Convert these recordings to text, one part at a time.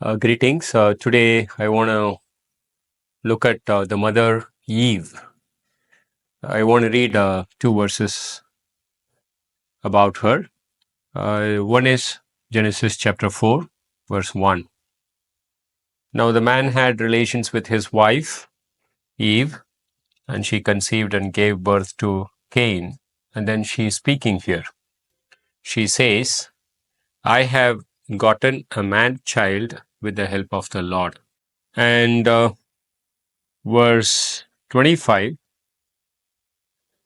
Greetings. Today I want to look at the mother Eve. I want to read two verses about her. One is Genesis chapter 4, verse 1. Now the man had relations with his wife, Eve, and she conceived and gave birth to Cain. And then she is speaking here. She says, I have gotten a man child with the help of the Lord. And verse 25.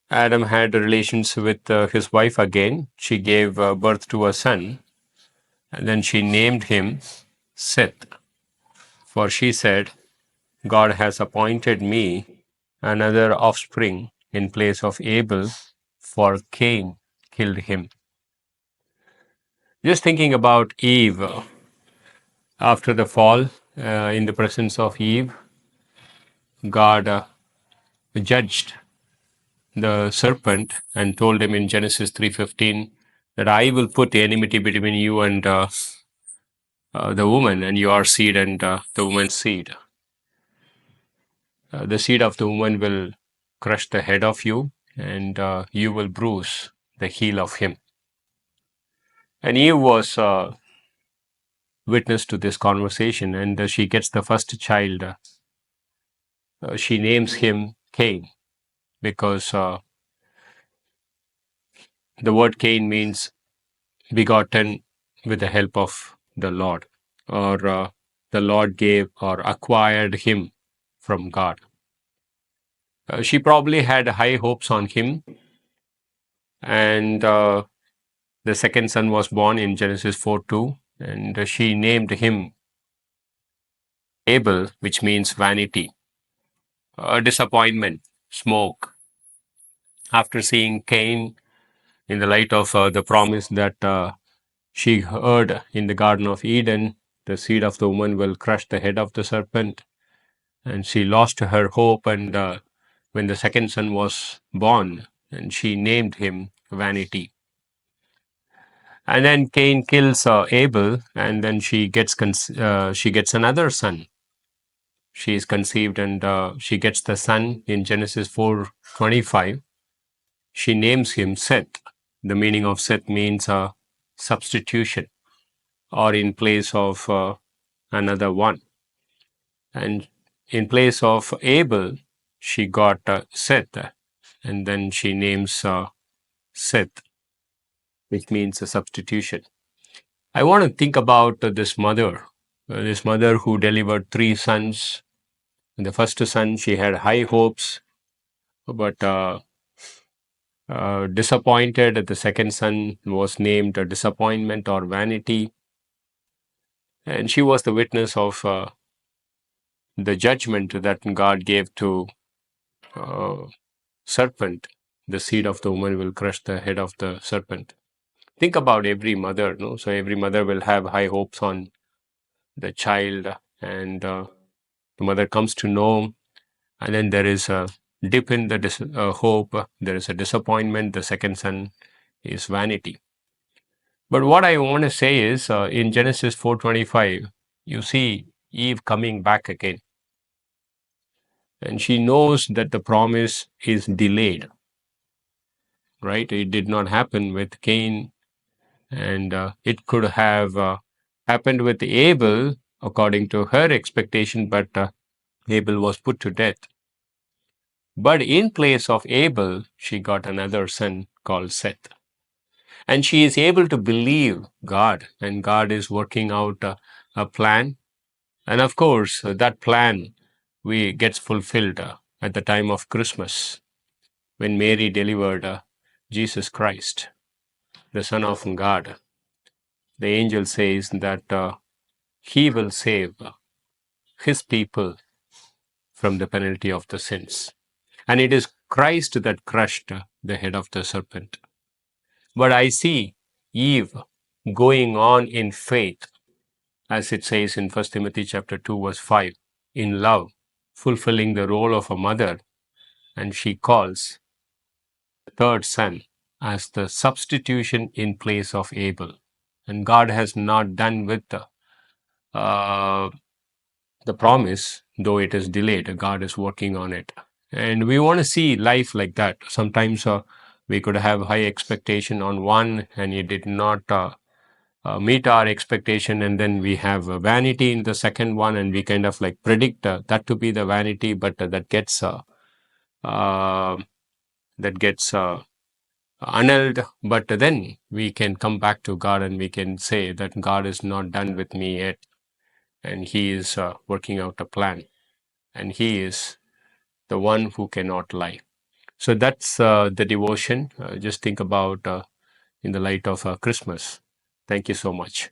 Adam had relations with his wife again. She gave birth to a son, and then she named him Seth. For she said, God has appointed me another offspring in place of Abel, for Cain killed him. Just thinking about Eve, after the fall, in the presence of Eve, God judged the serpent and told him in Genesis 3:15 that I will put enmity between you and the woman, and your seed and the woman's seed. The seed of the woman will crush the head of you, and you will bruise the heel of him. And Eve was witness to this conversation, and she gets the first child. She names him Cain because the word Cain means begotten with the help of the Lord, or the Lord gave or acquired him from God. She probably had high hopes on him, and the second son was born in Genesis 4:2, and she named him Abel, which means vanity, disappointment, smoke. After seeing Cain in the light of the promise that she heard in the Garden of Eden, the seed of the woman will crush the head of the serpent, and she lost her hope. And when the second son was born, and she named him vanity. And then Cain kills Abel, and then she gets another son. She is conceived, and she gets the son in Genesis 4:25. She names him Seth. The meaning of Seth means substitution, or in place of another one. And in place of Abel, she got Seth, and then she names Seth, which means a substitution. I want to think about this mother who delivered three sons. In the first son, she had high hopes, but disappointed. The second son was named a disappointment or vanity. And she was the witness of the judgment that God gave to serpent. The seed of the woman will crush the head of the serpent. Think about every mother, no? So every mother will have high hopes on the child, and the mother comes to know, and then there is a dip in the hope. There is a disappointment. The second son is vanity. But what I want to say is, in Genesis 4:25, you see Eve coming back again, and she knows that the promise is delayed. Right? It did not happen with Cain, and it could have happened with Abel according to her expectation, but Abel was put to death. But in place of Abel, she got another son called Seth. And she is able to believe God, and God is working out a plan. And of course, that plan gets fulfilled at the time of Christmas, when Mary delivered Jesus Christ, the Son of God. The angel says that he will save his people from the penalty of the sins. And it is Christ that crushed the head of the serpent. But I see Eve going on in faith, as it says in 1 Timothy chapter 2, verse 5, in love, fulfilling the role of a mother, and she calls the third son as the substitution in place of Abel. And God has not done with uh, the promise, though it is delayed, God is working on it. And we want to see life like that. Sometimes we could have high expectation on one and it did not meet our expectation, and then we have vanity in the second one, and we kind of like predict that to be the vanity, but uh, that gets annulled. But then we can come back to God and we can say that God is not done with me yet, and He is working out a plan, and He is the one who cannot lie. So that's the devotion. Just think about in the light of Christmas. Thank you so much.